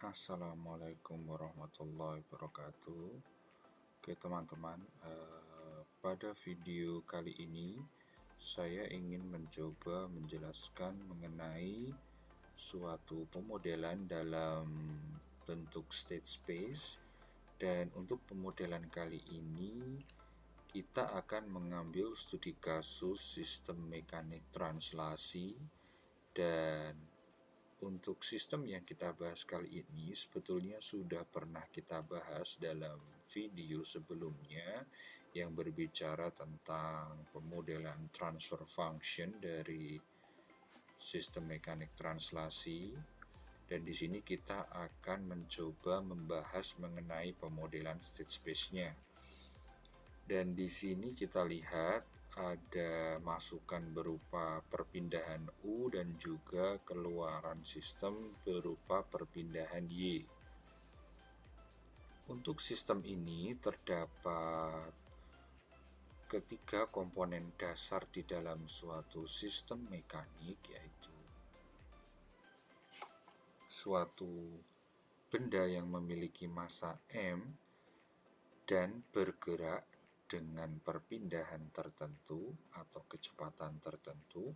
Assalamualaikum warahmatullahi wabarakatuh. Oke teman-teman, pada video kali ini saya ingin mencoba menjelaskan mengenai suatu pemodelan dalam bentuk state space. Dan untuk pemodelan kali ini kita akan mengambil studi kasus sistem mekanik translasi. Dan untuk sistem yang kita bahas kali ini sebetulnya sudah pernah kita bahas dalam video sebelumnya yang berbicara tentang pemodelan transfer function dari sistem mekanik translasi. Dan di sini kita akan mencoba membahas mengenai pemodelan state space-nya. Dan di sini kita lihat ada masukan berupa perpindahan U dan juga keluaran sistem berupa perpindahan Y. Untuk sistem ini terdapat ketiga komponen dasar di dalam suatu sistem mekanik, yaitu suatu benda yang memiliki massa M dan bergerak dengan perpindahan tertentu atau kecepatan tertentu.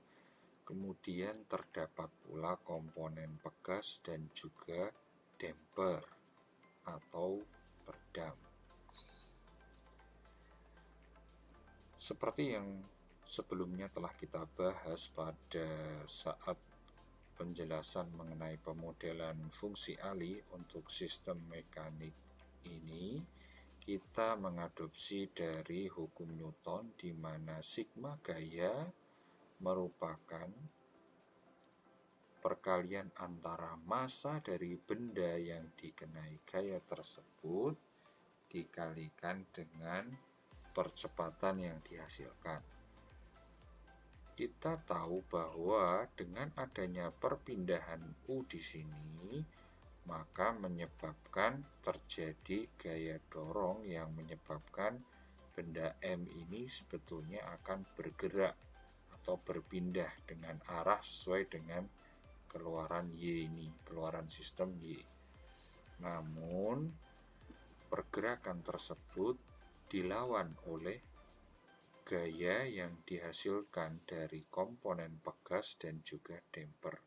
Kemudian terdapat pula komponen pegas dan juga damper atau peredam. Seperti yang sebelumnya telah kita bahas pada saat penjelasan mengenai pemodelan fungsi alih untuk sistem mekanik ini, kita mengadopsi dari hukum Newton di mana sigma gaya merupakan perkalian antara massa dari benda yang dikenai gaya tersebut dikalikan dengan percepatan yang dihasilkan. Kita tahu bahwa dengan adanya perpindahan U di sini, maka menyebabkan terjadi gaya dorong yang menyebabkan benda M ini sebetulnya akan bergerak atau berpindah dengan arah sesuai dengan keluaran Y ini, keluaran sistem Y. Namun, pergerakan tersebut dilawan oleh gaya yang dihasilkan dari komponen pegas dan juga damper.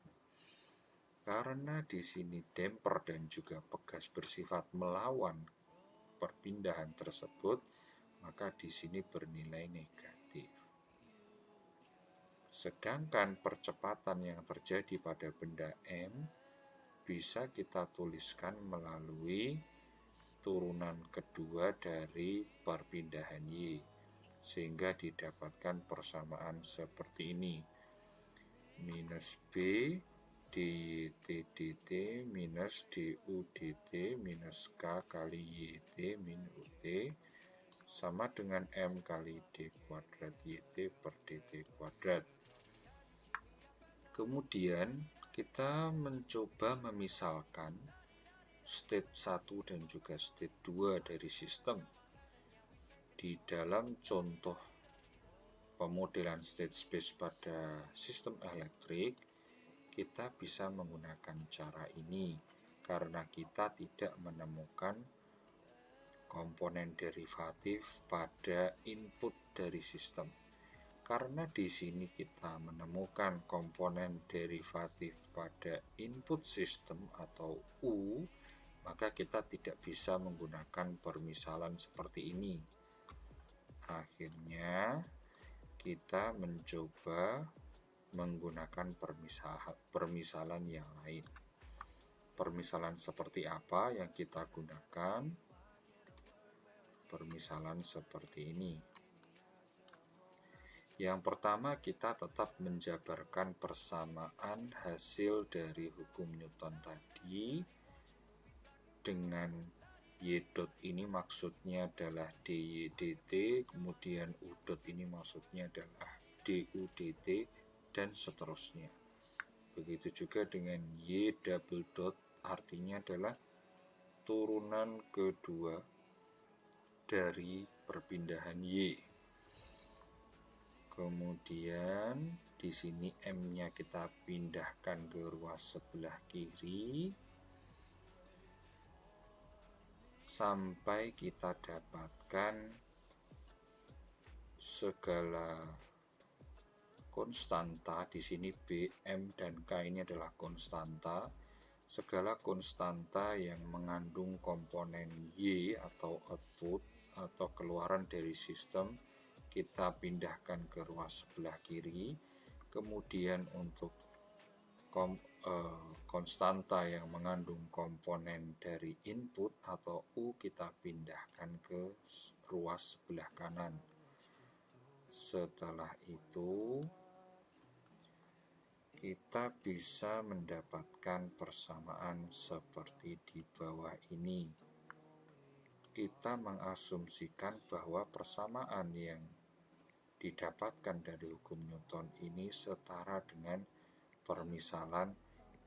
Karena di sini damper dan juga pegas bersifat melawan perpindahan tersebut, maka di sini bernilai negatif. Sedangkan percepatan yang terjadi pada benda M bisa kita tuliskan melalui turunan kedua dari perpindahan Y, sehingga didapatkan persamaan seperti ini: minus B dt dt minus du dt minus K kali YT min UT sama dengan M kali D kuadrat YT per dt kuadrat. Kemudian kita mencoba memisalkan state 1 dan juga state 2 dari sistem. Di dalam contoh pemodelan state space pada sistem elektrik, kita bisa menggunakan cara ini karena kita tidak menemukan komponen derivatif pada input dari sistem. Karena di sini kita menemukan komponen derivatif pada input sistem atau U, maka kita tidak bisa menggunakan permisalan seperti ini. Akhirnya kita mencoba menggunakan permisalan yang lain. Permisalan seperti apa yang kita gunakan? Permisalan seperti ini. Yang pertama, kita tetap menjabarkan persamaan hasil dari hukum Newton tadi dengan Y dot ini maksudnya adalah dy dt, kemudian U dot ini maksudnya adalah du dt, dan seterusnya. Begitu juga dengan Y double dot, artinya adalah turunan kedua dari perpindahan Y. Kemudian di sini M-nya kita pindahkan ke ruas sebelah kiri. sampai kita dapatkan segala konstanta. Di sini B, M, dan K ini adalah konstanta. Segala konstanta yang mengandung komponen Y atau output atau keluaran dari sistem kita pindahkan ke ruas sebelah kiri. Kemudian untuk konstanta yang mengandung komponen dari input atau U kita pindahkan ke ruas sebelah kanan. Setelah itu kita bisa mendapatkan persamaan seperti di bawah ini. Kita mengasumsikan bahwa persamaan yang didapatkan dari hukum Newton ini setara dengan permisalan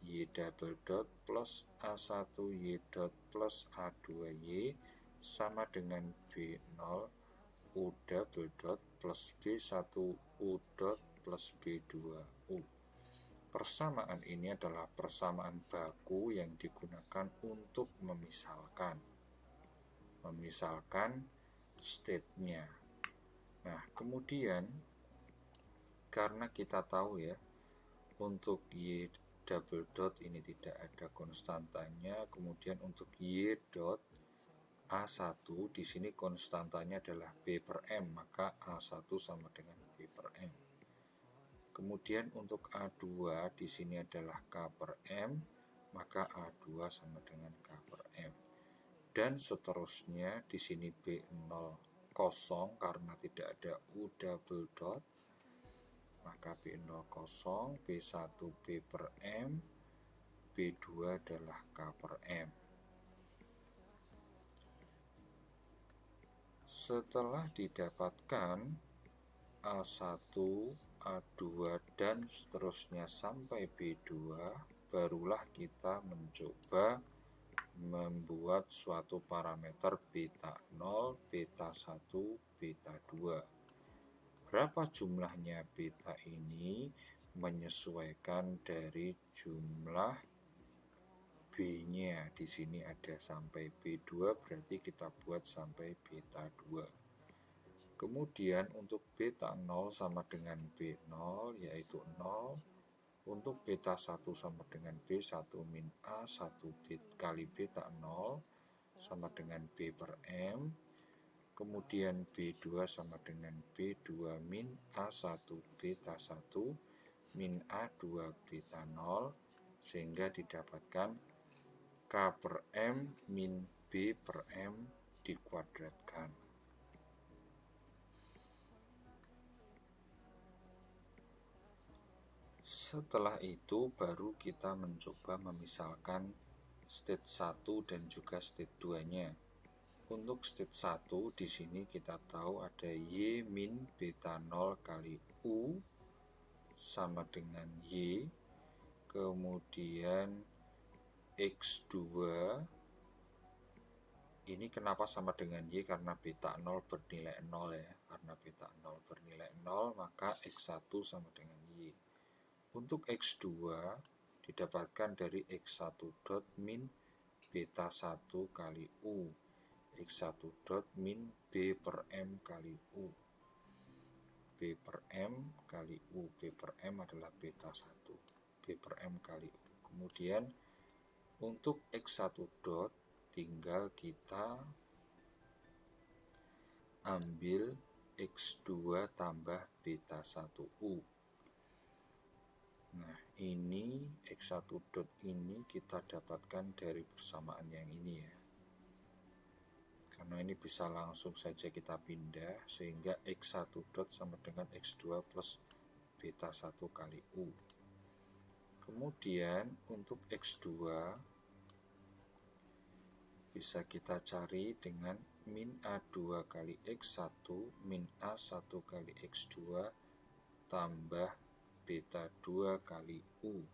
Y double dot plus A1 Y dot plus A2Y sama dengan B0 U double dot plus B1 U dot plus B2 U. Persamaan ini adalah persamaan baku yang digunakan untuk memisalkan state-nya. Nah, kemudian karena kita tahu ya, untuk Y double dot ini tidak ada konstantanya, kemudian untuk Y dot A1 di sini konstantanya adalah B per M, maka A1 sama dengan B per M. Kemudian untuk A2 di sini adalah K per M, maka A2 sama dengan K per M. Dan seterusnya di sini B0 kosong karena tidak ada U double dot, maka B0 kosong, B1 B per M, B2 adalah K per M. Setelah didapatkan A1, A2, dan seterusnya sampai B2, barulah kita mencoba membuat suatu parameter beta 0, beta 1, beta 2. Berapa jumlahnya beta ini menyesuaikan dari jumlah B-nya. Di sini ada sampai B2, berarti kita buat sampai beta 2. Kemudian untuk beta 0 sama dengan B0 yaitu 0. Untuk beta 1 sama dengan B1 min A1 kali beta 0 sama dengan B per M. Kemudian B2 sama dengan B2 min A1 beta 1 min A2 beta 0, sehingga didapatkan K per M min B per M dikuadratkan. Setelah itu baru kita mencoba memisalkan state 1 dan juga state 2-nya. Untuk state 1 di sini kita tahu ada Y min beta 0 kali U sama dengan Y. Kemudian X2 ini kenapa sama dengan Y? Karena beta 0 bernilai 0 ya. Karena beta 0 bernilai 0 maka X1 sama dengan Y. Untuk X2 didapatkan dari X1 dot min beta 1 kali U, X1 dot min B per M kali U, B per M kali U, B per M adalah beta 1, B per M kali U. Kemudian untuk X1 dot tinggal kita ambil X2 tambah beta 1U. Nah, ini X1 dot ini kita dapatkan dari persamaan yang ini ya. Karena ini bisa langsung saja kita pindah, sehingga X1 dot sama dengan X2 plus beta 1 kali U. Kemudian untuk X2 bisa kita cari dengan min A2 kali X1 min A1 kali X2 tambah beta 2 kali U.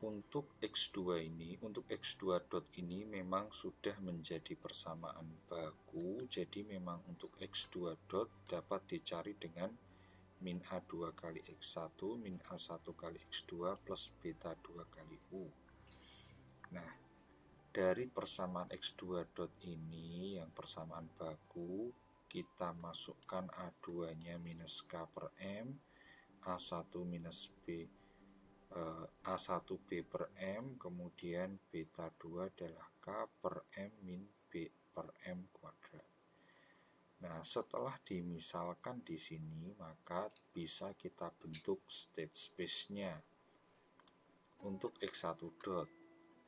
Untuk X2 ini, untuk X2 dot ini memang sudah menjadi persamaan baku, jadi memang untuk X2 dot dapat dicari dengan min A2 kali X1 min A1 kali X2 plus beta 2 kali U. Nah, dari persamaan X2 dot ini yang persamaan baku, kita masukkan A2 nya minus K per M, A1 minus B, A1 B per M, kemudian beta 2 adalah K per M min B per M kuadrat. Nah, setelah dimisalkan di sini, maka bisa kita bentuk state space-nya. Untuk X1 dot,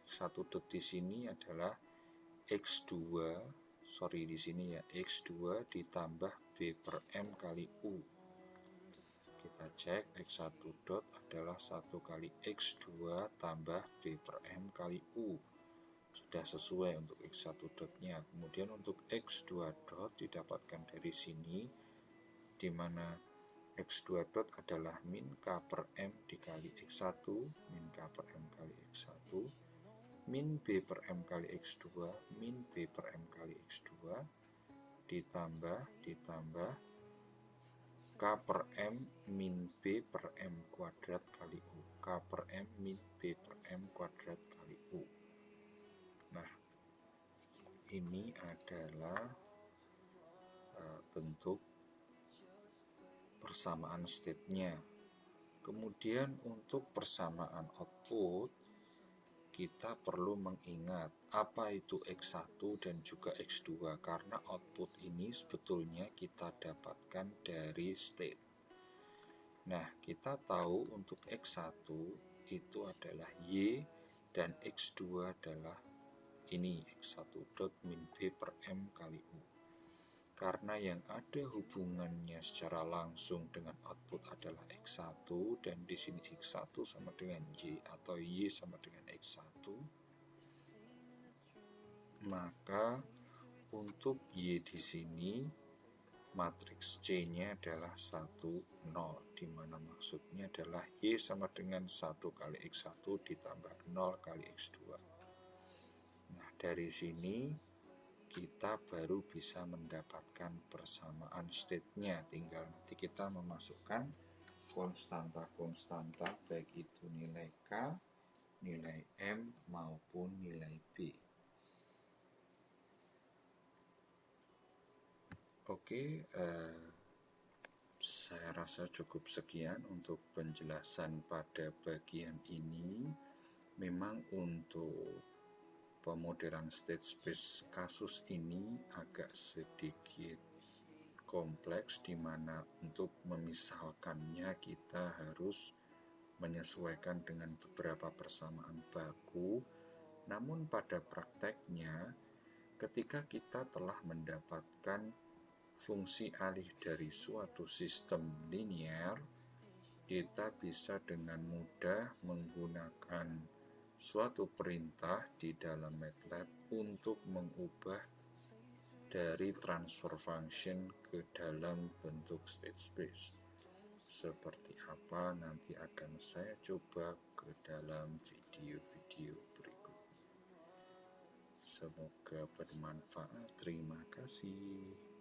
X1 dot di sini adalah X2, di sini ya, X2 ditambah B per M kali U. Kita cek X1 dot adalah 1 kali X2 tambah B per M kali U. Sudah sesuai untuk X1 dotnya. Kemudian untuk X2 dot didapatkan dari sini, di mana X2 dot adalah min K per M dikali X1, min K per M kali X1, min B per M kali X2, min B per M kali X2, ditambah K per M min B per M kuadrat kali U. K per M min B per M kuadrat kali U. Nah, ini adalah bentuk persamaan state-nya. Kemudian untuk persamaan output, kita perlu mengingat apa itu X1 dan juga X2, karena output ini sebetulnya kita dapatkan dari state. Nah, kita tahu untuk X1 itu adalah Y dan X2 adalah ini X1 dot min B per M kali U. Karena yang ada hubungannya secara langsung dengan output adalah X1 dan di sini X1 sama dengan Y atau Y sama dengan X1, maka untuk Y di sini matriks C-nya adalah 1, 0, di mana maksudnya adalah Y sama dengan 1 kali X1 ditambah 0 kali X2. Nah, dari sini kita baru bisa mendapatkan persamaan state-nya. Tinggal nanti kita memasukkan konstanta-konstanta, baik itu nilai K, nilai M, maupun nilai B. Oke, saya rasa cukup sekian untuk penjelasan pada bagian ini. Memang untuk pemodelan state space kasus ini agak sedikit kompleks, di mana untuk memisalkannya kita harus menyesuaikan dengan beberapa persamaan baku. Namun pada prakteknya, ketika kita telah mendapatkan fungsi alih dari suatu sistem linear, kita bisa dengan mudah menggunakan suatu perintah di dalam MATLAB untuk mengubah dari transfer function ke dalam bentuk state space. Seperti apa nanti akan saya coba ke dalam video-video berikut. Semoga bermanfaat. Terima kasih.